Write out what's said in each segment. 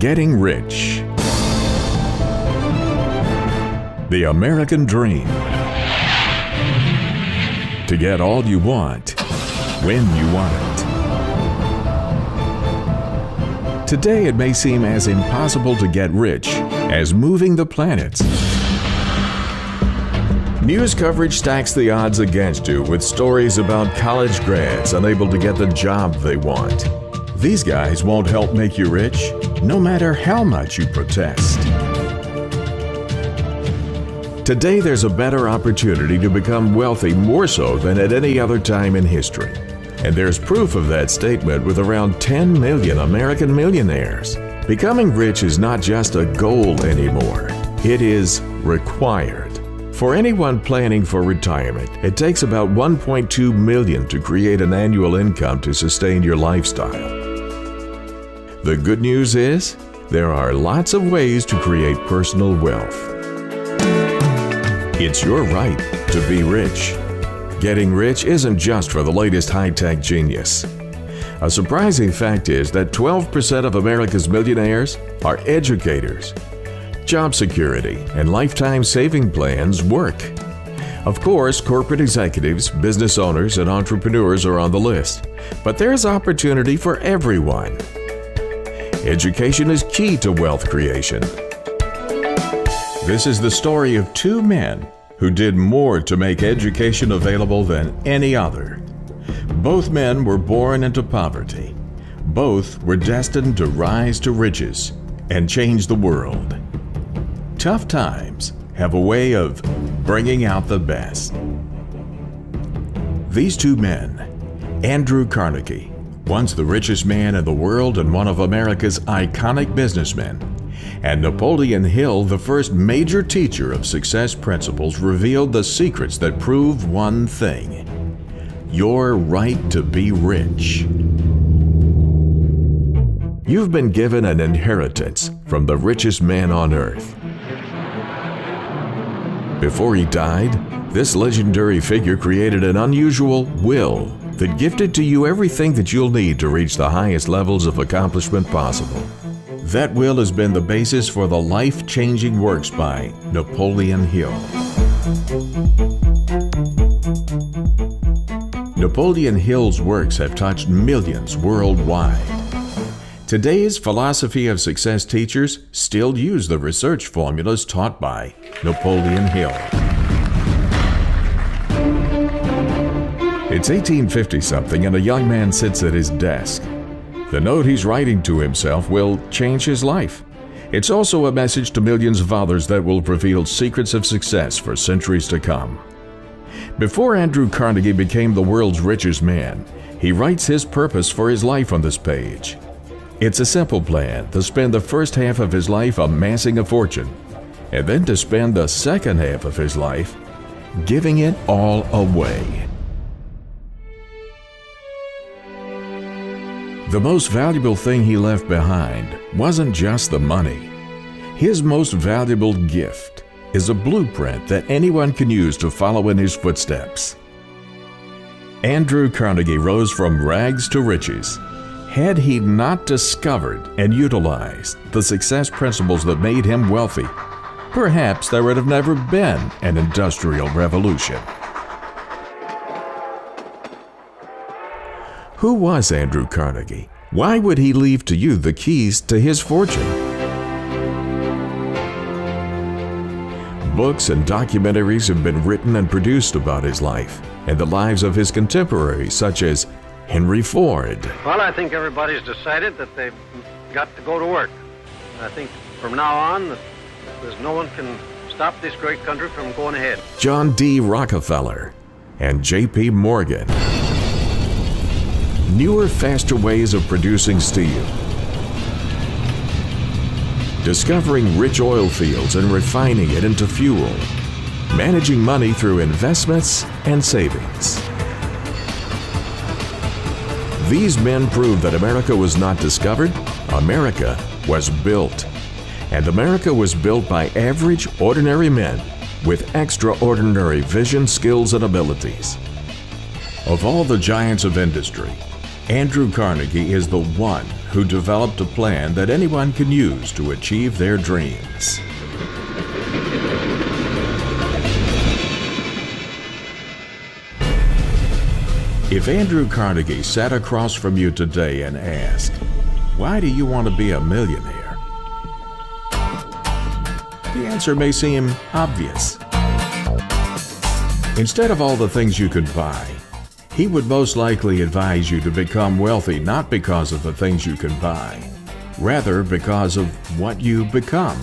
Getting rich. The American dream. To get all you want, when you want it. Today it may seem as impossible to get rich as moving the planets. News coverage stacks the odds against you with stories about college grads unable to get the job they want. These guys won't help make you rich, no matter how much you protest. Today there's a better opportunity to become wealthy more so than at any other time in history. And there's proof of that statement with around 10 million American millionaires. Becoming rich is not just a goal anymore, it is required. For anyone planning for retirement, it takes about $1.2 million to create an annual income to sustain your lifestyle. The good news is, there are lots of ways to create personal wealth. It's your right to be rich. Getting rich isn't just for the latest high-tech genius. A surprising fact is that 12% of America's millionaires are educators. Job security and lifetime saving plans work. Of course, corporate executives, business owners, and entrepreneurs are on the list, but there's opportunity for everyone. Education is key to wealth creation. This is the story of two men who did more to make education available than any other. Both men were born into poverty. Both were destined to rise to riches and change the world. Tough times have a way of bringing out the best. These two men, Andrew Carnegie, once the richest man in the world and one of America's iconic businessmen, and Napoleon Hill, the first major teacher of success principles, revealed the secrets that prove one thing: your right to be rich. You've been given an inheritance from the richest man on earth. Before he died, this legendary figure created an unusual will that gifted to you everything that you'll need to reach the highest levels of accomplishment possible. That will has been the basis for the life-changing works by Napoleon Hill. Napoleon Hill's works have touched millions worldwide. Today's philosophy of success teachers still use the research formulas taught by Napoleon Hill. It's 1850-something and a young man sits at his desk. The note he's writing to himself will change his life. It's also a message to millions of others that will reveal secrets of success for centuries to come. Before Andrew Carnegie became the world's richest man, he writes his purpose for his life on this page. It's a simple plan to spend the first half of his life amassing a fortune, and then to spend the second half of his life giving it all away. The most valuable thing he left behind wasn't just the money. His most valuable gift is a blueprint that anyone can use to follow in his footsteps. Andrew Carnegie rose from rags to riches. Had he not discovered and utilized the success principles that made him wealthy, perhaps there would have never been an industrial revolution. Who was Andrew Carnegie? Why would he leave to you the keys to his fortune? Books and documentaries have been written and produced about his life and the lives of his contemporaries, such as Henry Ford. Well, I think everybody's decided that they've got to go to work. I think from now on, there's no one can stop this great country from going ahead. John D. Rockefeller and J.P. Morgan. Newer, faster ways of producing steel. Discovering rich oil fields and refining it into fuel. Managing money through investments and savings. These men proved that America was not discovered, America was built. And America was built by average, ordinary men with extraordinary vision, skills, and abilities. Of all the giants of industry, Andrew Carnegie is the one who developed a plan that anyone can use to achieve their dreams. If Andrew Carnegie sat across from you today and asked, "Why do you want to be a millionaire?" the answer may seem obvious. Instead of all the things you could buy, he would most likely advise you to become wealthy not because of the things you can buy, rather because of what you become.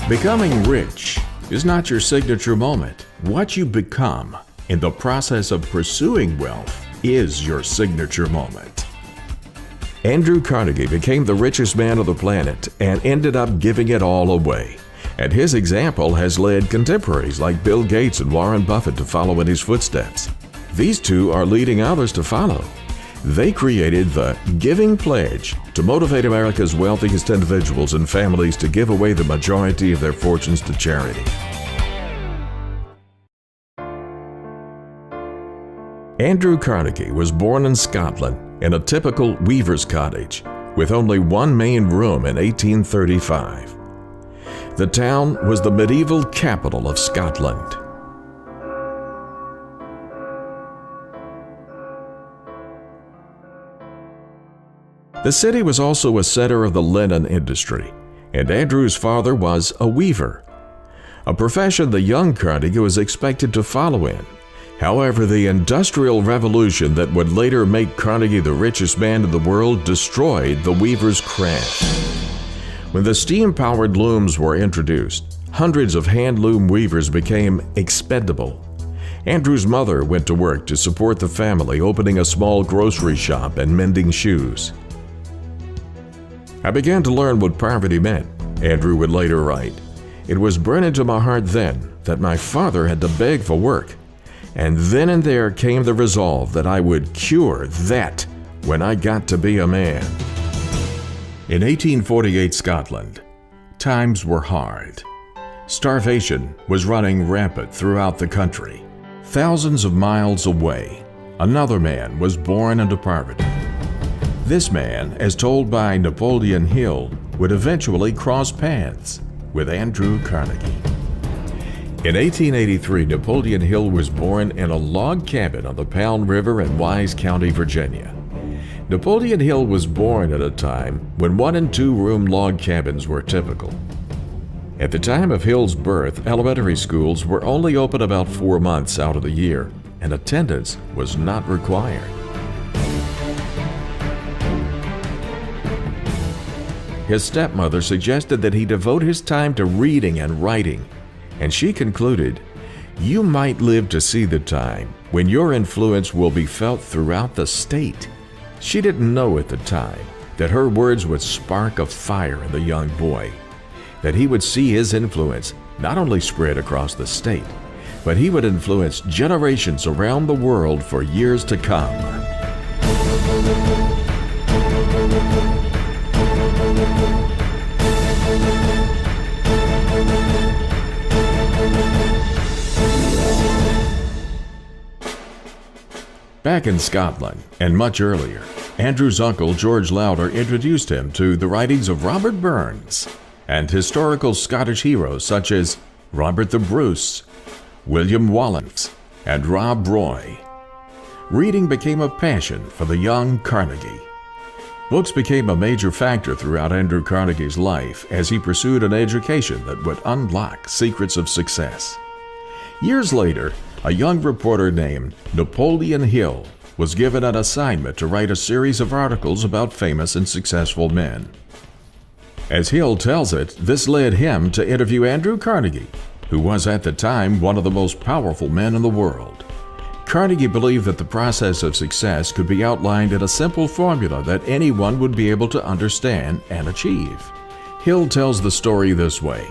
Becoming rich is not your signature moment. What you become in the process of pursuing wealth is your signature moment. Andrew Carnegie became the richest man on the planet and ended up giving it all away. And his example has led contemporaries like Bill Gates and Warren Buffett to follow in his footsteps. These two are leading others to follow. They created the Giving Pledge to motivate America's wealthiest individuals and families to give away the majority of their fortunes to charity. Andrew Carnegie was born in Scotland in a typical weaver's cottage with only one main room in 1835. The town was the medieval capital of Scotland. The city was also a center of the linen industry, and Andrew's father was a weaver, a profession the young Carnegie was expected to follow in. However, the Industrial Revolution that would later make Carnegie the richest man in the world destroyed the weaver's craft. When the steam-powered looms were introduced, hundreds of hand-loom weavers became expendable. Andrew's mother went to work to support the family, opening a small grocery shop and mending shoes. "I began to learn what poverty meant," Andrew would later write. "It was burned into my heart then that my father had to beg for work. And then and there came the resolve that I would cure that when I got to be a man." In 1848 Scotland, times were hard. Starvation was running rampant throughout the country. Thousands of miles away, another man was born into poverty. This man, as told by Napoleon Hill, would eventually cross paths with Andrew Carnegie. In 1883, Napoleon Hill was born in a log cabin on the Pound River in Wise County, Virginia. Napoleon Hill was born at a time when 1- and 2-room log cabins were typical. At the time of Hill's birth, elementary schools were only open about 4 months out of the year, and attendance was not required. His stepmother suggested that he devote his time to reading and writing, and she concluded, "You might live to see the time when your influence will be felt throughout the state." She didn't know at the time that her words would spark a fire in the young boy, that he would see his influence not only spread across the state, but he would influence generations around the world for years to come. Back in Scotland, and much earlier, Andrew's uncle George Lauder introduced him to the writings of Robert Burns and historical Scottish heroes such as Robert the Bruce, William Wallace, and Rob Roy. Reading became a passion for the young Carnegie. Books became a major factor throughout Andrew Carnegie's life as he pursued an education that would unlock secrets of success. Years later, a young reporter named Napoleon Hill was given an assignment to write a series of articles about famous and successful men. As Hill tells it, this led him to interview Andrew Carnegie, who was at the time one of the most powerful men in the world. Carnegie believed that the process of success could be outlined in a simple formula that anyone would be able to understand and achieve. Hill tells the story this way.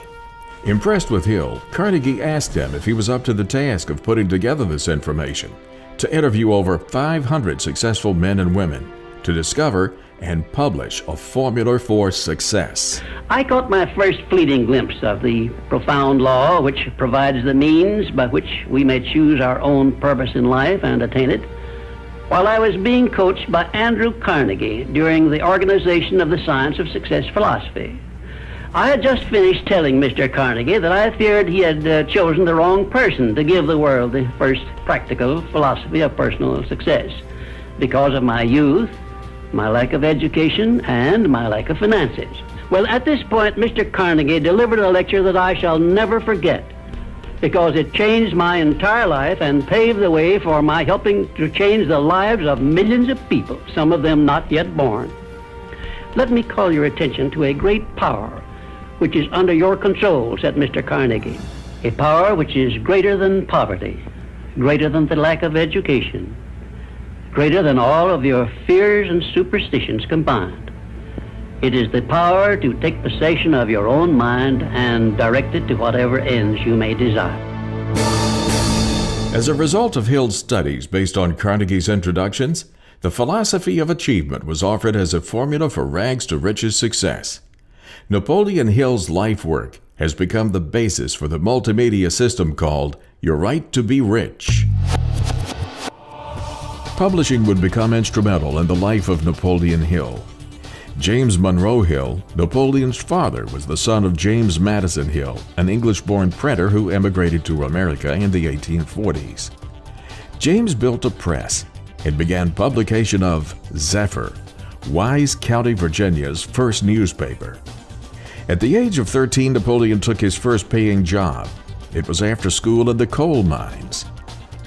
Impressed with Hill, Carnegie asked him if he was up to the task of putting together this information, to interview over 500 successful men and women, to discover and publish a formula for success. I caught my first fleeting glimpse of the profound law which provides the means by which we may choose our own purpose in life and attain it while I was being coached by Andrew Carnegie during the organization of the Science of Success philosophy. I had just finished telling Mr. Carnegie that I feared he had chosen the wrong person to give the world the first practical philosophy of personal success because of my youth, my lack of education, and my lack of finances. Well, at this point, Mr. Carnegie delivered a lecture that I shall never forget because it changed my entire life and paved the way for my helping to change the lives of millions of people, some of them not yet born. Let me call your attention to a great power which is under your control, said Mr. Carnegie. A power which is greater than poverty, greater than the lack of education, greater than all of your fears and superstitions combined. It is the power to take possession of your own mind and direct it to whatever ends you may desire. As a result of Hill's studies based on Carnegie's introductions, the philosophy of achievement was offered as a formula for rags to riches success. Napoleon Hill's life work has become the basis for the multimedia system called Your Right to Be Rich. Publishing would become instrumental in the life of Napoleon Hill. James Monroe Hill, Napoleon's father, was the son of James Madison Hill, an English-born printer who emigrated to America in the 1840s. James built a press and began publication of Zephyr, Wise County, Virginia's first newspaper. At the age of 13, Napoleon took his first paying job. It was after school in the coal mines.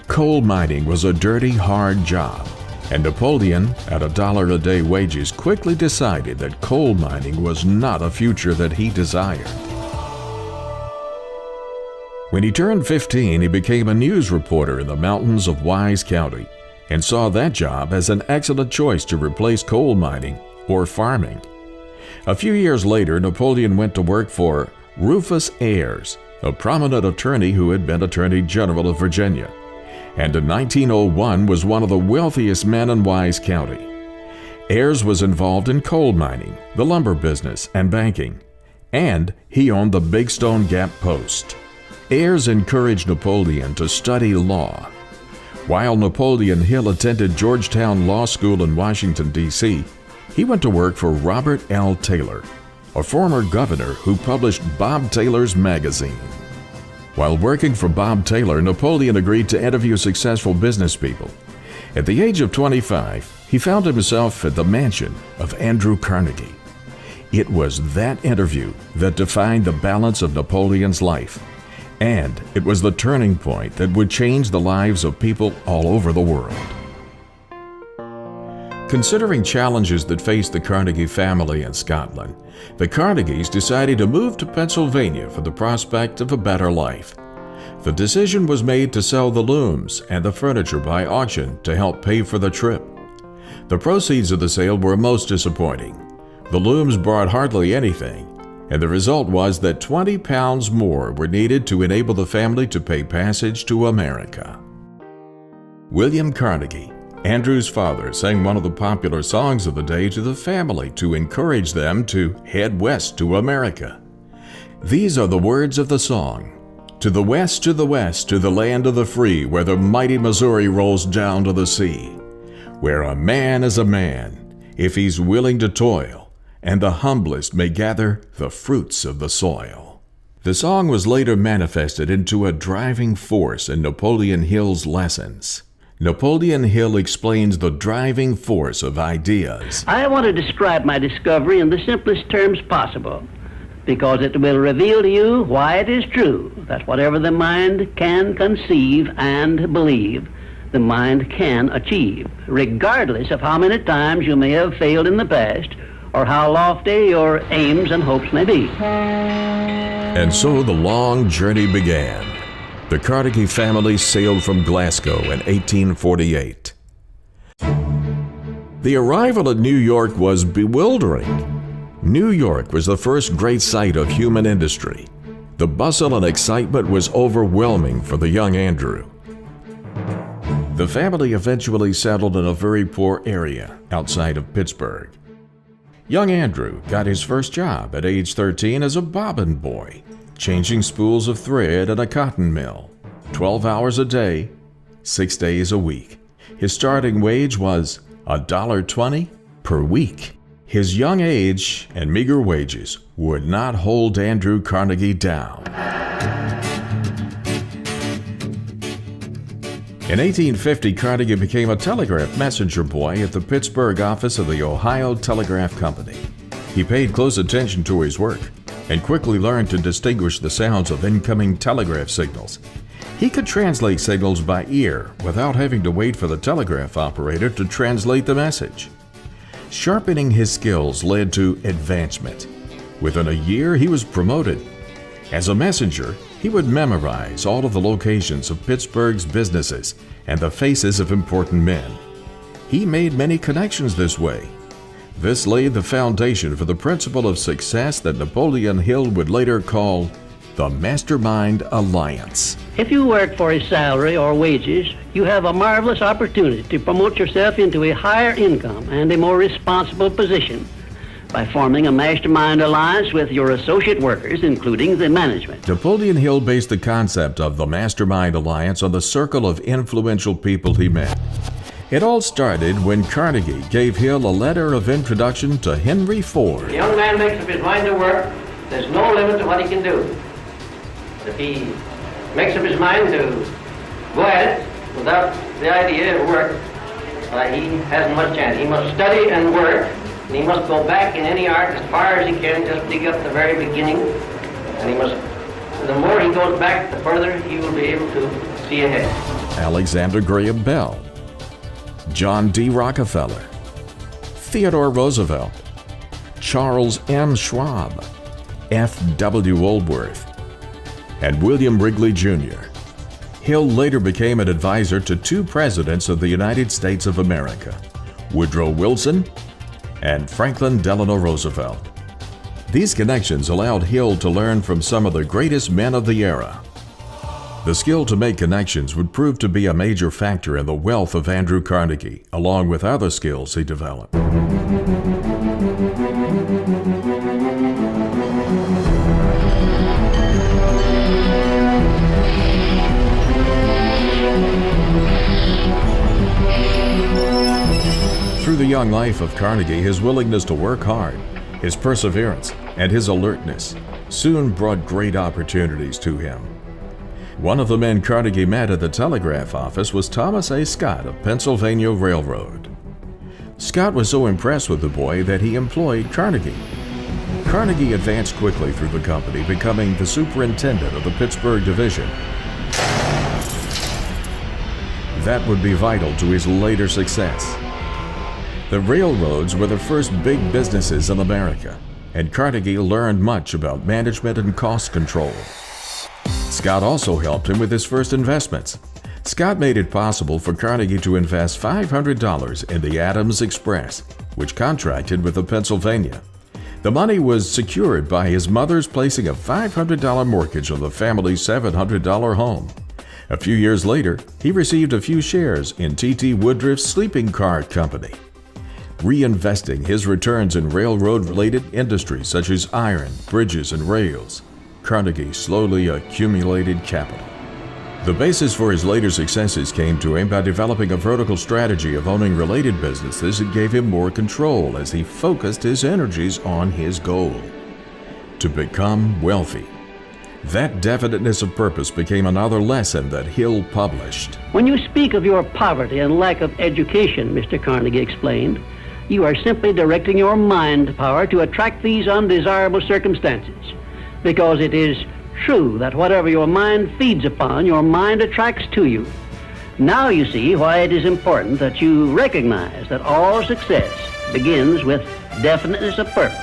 Coal mining was a dirty, hard job, and Napoleon, at $1 a day wages, quickly decided that coal mining was not a future that he desired. When he turned 15, he became a news reporter in the mountains of Wise County and saw that job as an excellent choice to replace coal mining or farming. A few years later, Napoleon went to work for Rufus Ayres, a prominent attorney who had been Attorney General of Virginia, and in 1901 was one of the wealthiest men in Wise County. Ayres was involved in coal mining, the lumber business, and banking, and he owned the Big Stone Gap Post. Ayres encouraged Napoleon to study law. While Napoleon Hill attended Georgetown Law School in Washington, D.C., he went to work for Robert L. Taylor, a former governor who published Bob Taylor's magazine. While working for Bob Taylor, Napoleon agreed to interview successful business people. At the age of 25, he found himself at the mansion of Andrew Carnegie. It was that interview that defined the balance of Napoleon's life, and it was the turning point that would change the lives of people all over the world. Considering challenges that faced the Carnegie family in Scotland, the Carnegies decided to move to Pennsylvania for the prospect of a better life. The decision was made to sell the looms and the furniture by auction to help pay for the trip. The proceeds of the sale were most disappointing. The looms brought hardly anything, and the result was that 20 pounds more were needed to enable the family to pay passage to America. William Carnegie, Andrew's father, sang one of the popular songs of the day to the family to encourage them to head west to America. These are the words of the song. To the west, to the west, to the land of the free, where the mighty Missouri rolls down to the sea, where a man is a man, if he's willing to toil, and the humblest may gather the fruits of the soil. The song was later manifested into a driving force in Napoleon Hill's lessons. Napoleon Hill explains the driving force of ideas. I want to describe my discovery in the simplest terms possible, because it will reveal to you why it is true that whatever the mind can conceive and believe, the mind can achieve, regardless of how many times you may have failed in the past or how lofty your aims and hopes may be. And so the long journey began. The Carnegie family sailed from Glasgow in 1848. The arrival at New York was bewildering. New York was the first great site of human industry. The bustle and excitement was overwhelming for the young Andrew. The family eventually settled in a very poor area outside of Pittsburgh. Young Andrew got his first job at age 13 as a bobbin boy, changing spools of thread at a cotton mill, 12 hours a day, 6 days a week. His starting wage was $1.20 per week. His young age and meager wages would not hold Andrew Carnegie down. In 1850, Carnegie became a telegraph messenger boy at the Pittsburgh office of the Ohio Telegraph Company. He paid close attention to his work and quickly learned to distinguish the sounds of incoming telegraph signals. He could translate signals by ear without having to wait for the telegraph operator to translate the message. Sharpening his skills led to advancement. Within a year, he was promoted. As a messenger, he would memorize all of the locations of Pittsburgh's businesses and the faces of important men. He made many connections this way. This laid the foundation for the principle of success that Napoleon Hill would later call the MasterMind Alliance. If you work for a salary or wages, you have a marvelous opportunity to promote yourself into a higher income and a more responsible position by forming a MasterMind alliance with your associate workers, including the management. Napoleon Hill based the concept of the MasterMind Alliance on the circle of influential people he met. It all started when Carnegie gave Hill a letter of introduction to Henry Ford. The young man makes up his mind to work. There's no limit to what he can do. But if he makes up his mind to go at it without the idea of work, he hasn't much chance. He must study and work, and he must go back in any art as far as he can, just dig up the very beginning. And he must, the more he goes back, the further he will be able to see ahead. Alexander Graham Bell, John D. Rockefeller, Theodore Roosevelt, Charles M. Schwab, F. W. Woolworth, and William Wrigley Jr. Hill later became an advisor to two presidents of the United States of America, Woodrow Wilson and Franklin Delano Roosevelt. These connections allowed Hill to learn from some of the greatest men of the era. The skill to make connections would prove to be a major factor in the wealth of Andrew Carnegie, along with other skills he developed. Through the young life of Carnegie, his willingness to work hard, his perseverance, and his alertness soon brought great opportunities to him. One of the men Carnegie met at the telegraph office was Thomas A. Scott of Pennsylvania Railroad. Scott was so impressed with the boy that he employed Carnegie. Carnegie advanced quickly through the company, becoming the superintendent of the Pittsburgh division. That would be vital to his later success. The railroads were the first big businesses in America, and Carnegie learned much about management and cost control. Scott also helped him with his first investments. Scott made it possible for Carnegie to invest $500 in the Adams Express, which contracted with the Pennsylvania. The money was secured by his mother's placing a $500 mortgage on the family's $700 home. A few years later, he received a few shares in T.T. Woodruff's sleeping car company. Reinvesting his returns in railroad-related industries such as iron, bridges, and rails, Carnegie slowly accumulated capital. The basis for his later successes came to him by developing a vertical strategy of owning related businesses that gave him more control as he focused his energies on his goal: to become wealthy. That definiteness of purpose became another lesson that Hill published. When you speak of your poverty and lack of education, Mr. Carnegie explained, you are simply directing your mind power to attract these undesirable circumstances, because it is true that whatever your mind feeds upon, your mind attracts to you. Now you see why it is important that you recognize that all success begins with definiteness of purpose,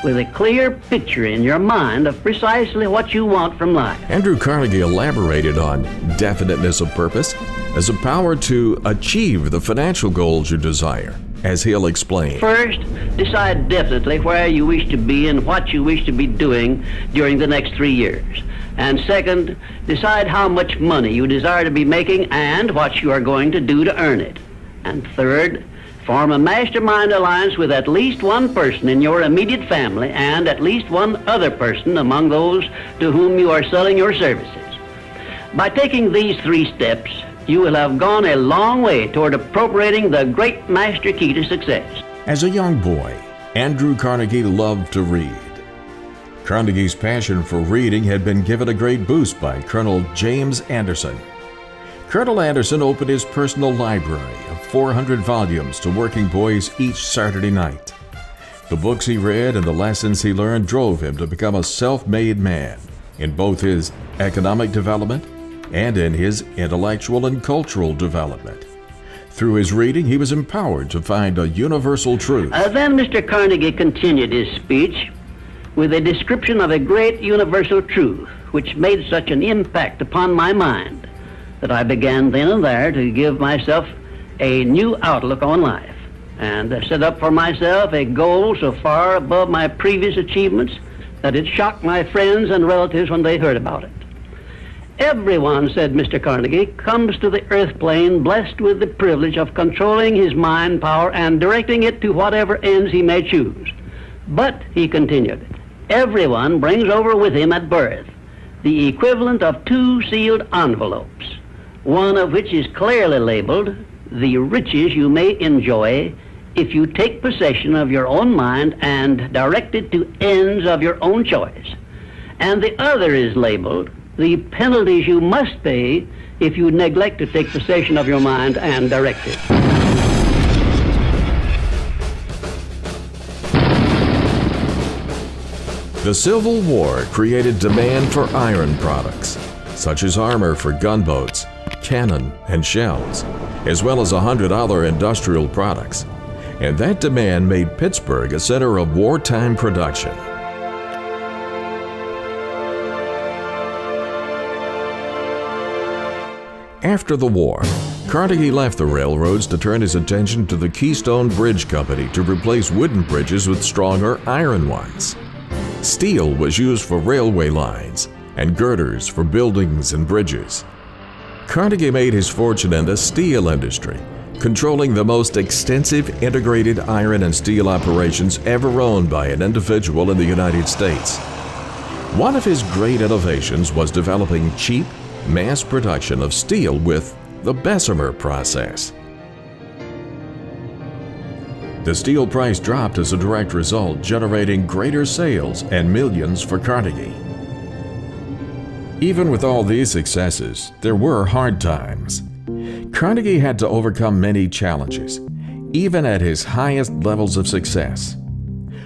with a clear picture in your mind of precisely what you want from life. Andrew Carnegie elaborated on definiteness of purpose as a power to achieve the financial goals you desire, as Hill explained. First, decide definitely where you wish to be and what you wish to be doing during the next 3 years. And second, decide how much money you desire to be making and what you are going to do to earn it. And third, form a MasterMind alliance with at least one person in your immediate family and at least one other person among those to whom you are selling your services. By taking these 3 steps, you will have gone a long way toward appropriating the great master key to success. As a young boy, Andrew Carnegie loved to read. Carnegie's passion for reading had been given a great boost by Colonel James Anderson. Colonel Anderson opened his personal library of 400 volumes to working boys each Saturday night. The books he read and the lessons he learned drove him to become a self-made man in both his economic development and in his intellectual and cultural development. Through his reading, he was empowered to find a universal truth. Then Mr. Carnegie continued his speech with a description of a great universal truth which made such an impact upon my mind that I began then and there to give myself a new outlook on life and set up for myself a goal so far above my previous achievements that it shocked my friends and relatives when they heard about it. Everyone, said Mr. Carnegie, comes to the earth plane blessed with the privilege of controlling his mind power and directing it to whatever ends he may choose. But, he continued, everyone brings over with him at birth the equivalent of 2 sealed envelopes, one of which is clearly labeled, the riches you may enjoy if you take possession of your own mind and direct it to ends of your own choice. And the other is labeled, the penalties you must pay if you neglect to take possession of your mind and direct it. The Civil War created demand for iron products, such as armor for gunboats, cannon, and shells, as well as 100 other industrial products. And that demand made Pittsburgh a center of wartime production. After the war, Carnegie left the railroads to turn his attention to the Keystone Bridge Company to replace wooden bridges with stronger iron ones. Steel was used for railway lines and girders for buildings and bridges. Carnegie made his fortune in the steel industry, controlling the most extensive integrated iron and steel operations ever owned by an individual in the United States. One of his great innovations was developing cheap, mass production of steel with the Bessemer process. The steel price dropped as a direct result, generating greater sales and millions for Carnegie. Even with all these successes, there were hard times. Carnegie had to overcome many challenges, even at his highest levels of success.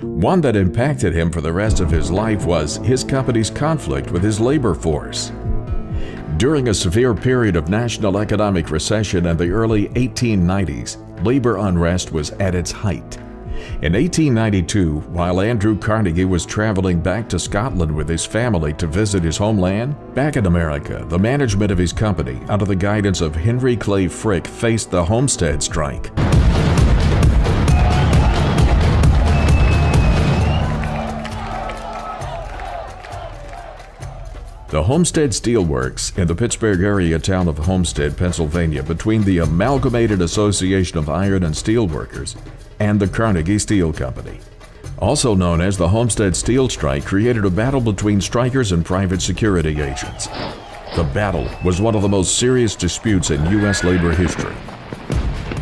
One that impacted him for the rest of his life was his company's conflict with his labor force. During a severe period of national economic recession in the early 1890s, labor unrest was at its height. In 1892, while Andrew Carnegie was traveling back to Scotland with his family to visit his homeland, back in America, the management of his company, under the guidance of Henry Clay Frick, faced the Homestead Strike. The Homestead Steelworks in the Pittsburgh area town of Homestead, Pennsylvania, between the Amalgamated Association of Iron and Steel Workers and the Carnegie Steel Company, also known as the Homestead Steel Strike, created a battle between strikers and private security agents. The battle was one of the most serious disputes in U.S. labor history.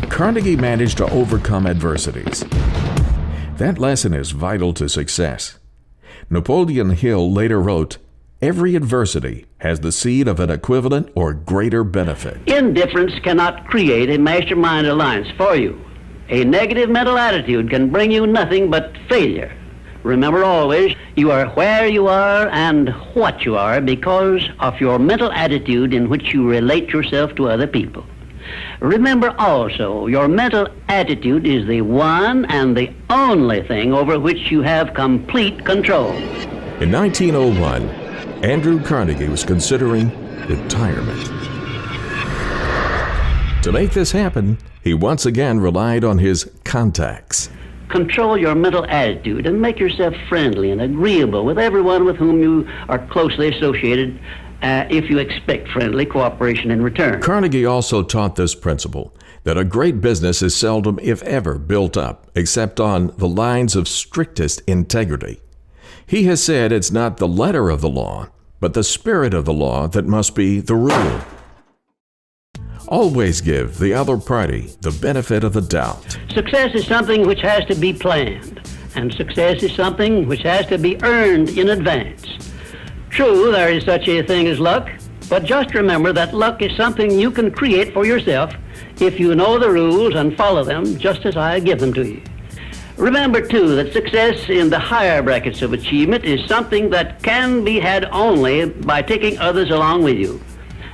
Carnegie managed to overcome adversities. That lesson is vital to success. Napoleon Hill later wrote, "Every adversity has the seed of an equivalent or greater benefit." Indifference cannot create a mastermind alliance for you. A negative mental attitude can bring you nothing but failure. Remember always, you are where you are and what you are because of your mental attitude in which you relate yourself to other people. Remember also, your mental attitude is the one and the only thing over which you have complete control. In 1901, Andrew Carnegie was considering retirement. To make this happen, he once again relied on his contacts. Control your mental attitude and make yourself friendly and agreeable with everyone with whom you are closely associated if you expect friendly cooperation in return. Carnegie also taught this principle, that a great business is seldom, if ever, built up except on the lines of strictest integrity. He has said it's not the letter of the law, but the spirit of the law that must be the rule. Always give the other party the benefit of the doubt. Success is something which has to be planned, and success is something which has to be earned in advance. True, there is such a thing as luck, but just remember that luck is something you can create for yourself if you know the rules and follow them just as I give them to you. Remember, too, that success in the higher brackets of achievement is something that can be had only by taking others along with you.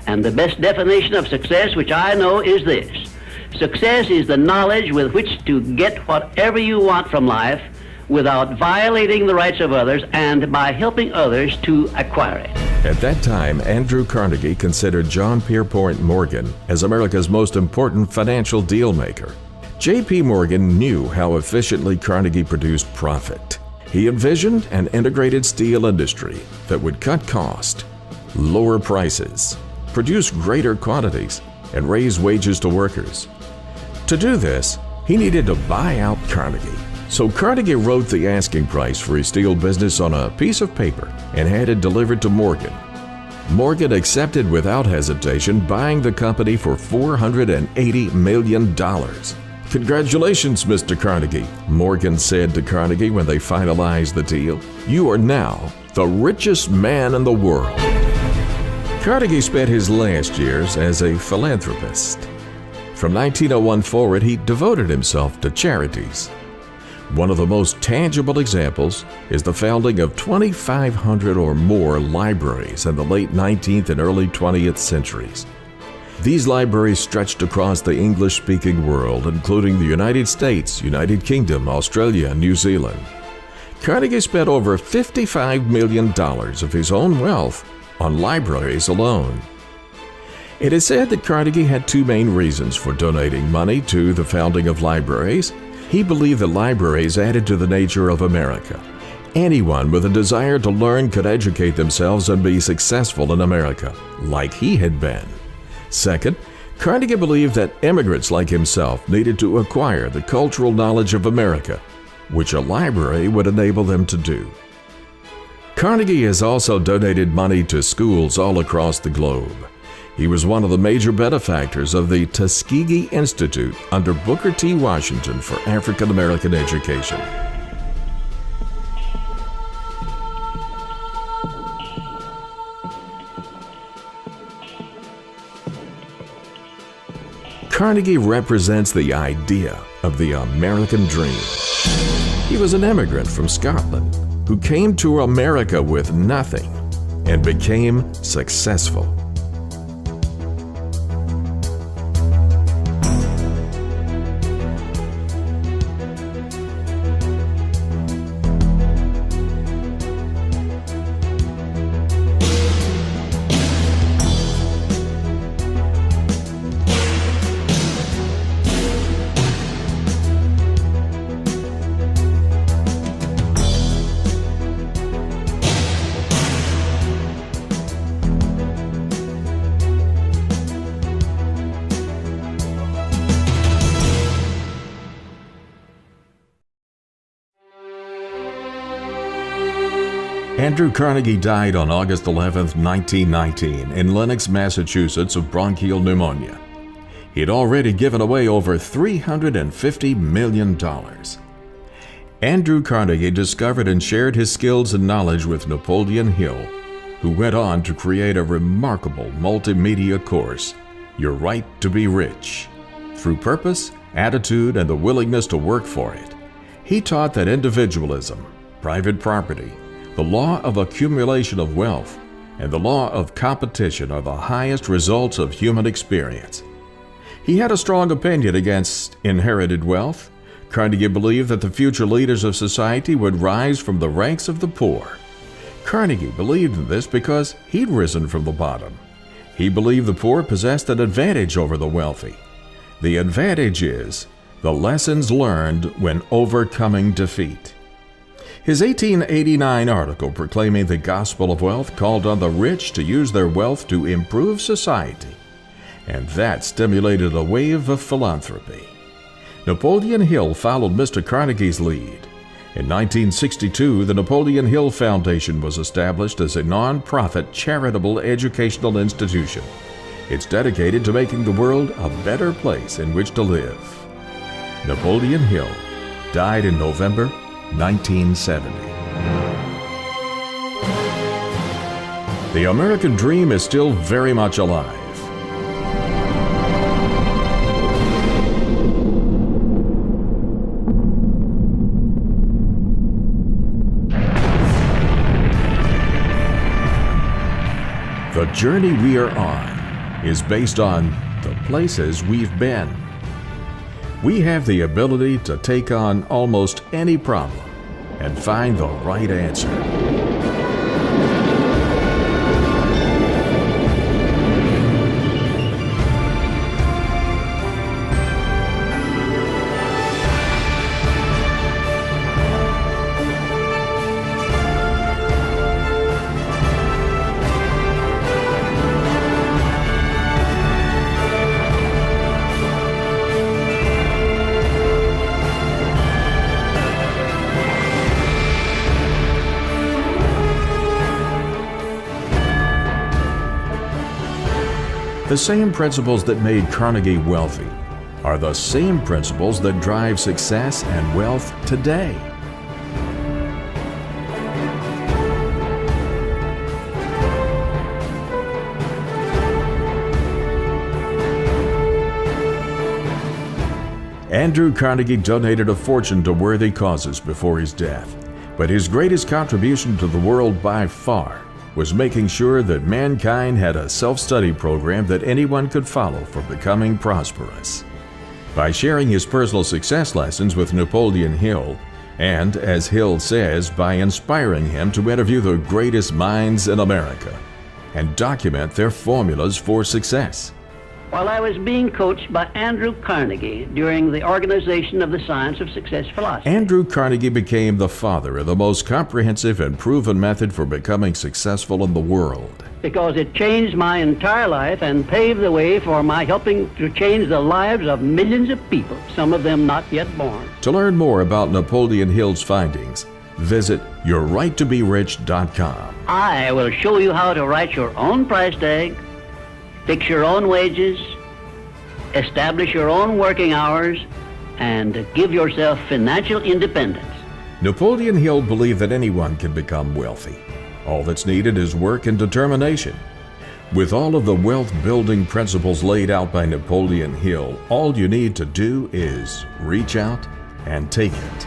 And the best definition of success, which I know, is this. Success is the knowledge with which to get whatever you want from life without violating the rights of others and by helping others to acquire it. At that time, Andrew Carnegie considered John Pierpont Morgan as America's most important financial deal maker. J.P. Morgan knew how efficiently Carnegie produced profit. He envisioned an integrated steel industry that would cut cost, lower prices, produce greater quantities, and raise wages to workers. To do this, he needed to buy out Carnegie. So Carnegie wrote the asking price for his steel business on a piece of paper and had it delivered to Morgan. Morgan accepted without hesitation, buying the company for $480 million. "Congratulations, Mr. Carnegie," Morgan said to Carnegie when they finalized the deal. "You are now the richest man in the world." Carnegie spent his last years as a philanthropist. From 1901 forward, he devoted himself to charities. One of the most tangible examples is the founding of 2,500 or more libraries in the late 19th and early 20th centuries. These libraries stretched across the English-speaking world, including the United States, United Kingdom, Australia, and New Zealand. Carnegie spent over $55 million of his own wealth on libraries alone. It is said that Carnegie had two main reasons for donating money to the founding of libraries. He believed that libraries added to the nature of America. Anyone with a desire to learn could educate themselves and be successful in America, like he had been. Second, Carnegie believed that immigrants like himself needed to acquire the cultural knowledge of America, which a library would enable them to do. Carnegie has also donated money to schools all across the globe. He was one of the major benefactors of the Tuskegee Institute under Booker T. Washington for African American education. Carnegie represents the idea of the American dream. He was an immigrant from Scotland who came to America with nothing and became successful. Andrew Carnegie died on August 11, 1919, in Lenox, Massachusetts, of bronchial pneumonia. He had already given away over $350 million. Andrew Carnegie discovered and shared his skills and knowledge with Napoleon Hill, who went on to create a remarkable multimedia course, Your Right to Be Rich. Through purpose, attitude, and the willingness to work for it, he taught that individualism, private property, the law of accumulation of wealth, and the law of competition are the highest results of human experience. He had a strong opinion against inherited wealth. Carnegie believed that the future leaders of society would rise from the ranks of the poor. Carnegie believed in this because he'd risen from the bottom. He believed the poor possessed an advantage over the wealthy. The advantage is the lessons learned when overcoming defeat. His 1889 article proclaiming the gospel of wealth called on the rich to use their wealth to improve society, and that stimulated a wave of philanthropy. Napoleon Hill followed Mr. Carnegie's lead. In 1962, the Napoleon Hill Foundation was established as a non-profit charitable educational institution. It's dedicated to making the world a better place in which to live. Napoleon Hill died in November 1970. The American dream is still very much alive. The journey we are on is based on the places we've been. We have the ability to take on almost any problem and find the right answer. The same principles that made Carnegie wealthy are the same principles that drive success and wealth today. Andrew Carnegie donated a fortune to worthy causes before his death, but his greatest contribution to the world by far was making sure that mankind had a self-study program that anyone could follow for becoming prosperous. By sharing his personal success lessons with Napoleon Hill, and, as Hill says, by inspiring him to interview the greatest minds in America and document their formulas for success. While I was being coached by Andrew Carnegie during the organization of the Science of Success philosophy. Andrew Carnegie became the father of the most comprehensive and proven method for becoming successful in the world. Because it changed my entire life and paved the way for my helping to change the lives of millions of people, some of them not yet born. To learn more about Napoleon Hill's findings, visit yourrighttoberich.com. I will show you how to write your own price tag, fix your own wages, establish your own working hours, and give yourself financial independence. Napoleon Hill believed that anyone can become wealthy. All that's needed is work and determination. With all of the wealth-building principles laid out by Napoleon Hill, all you need to do is reach out and take it.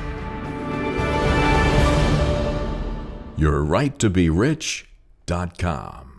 yourrighttoberich.com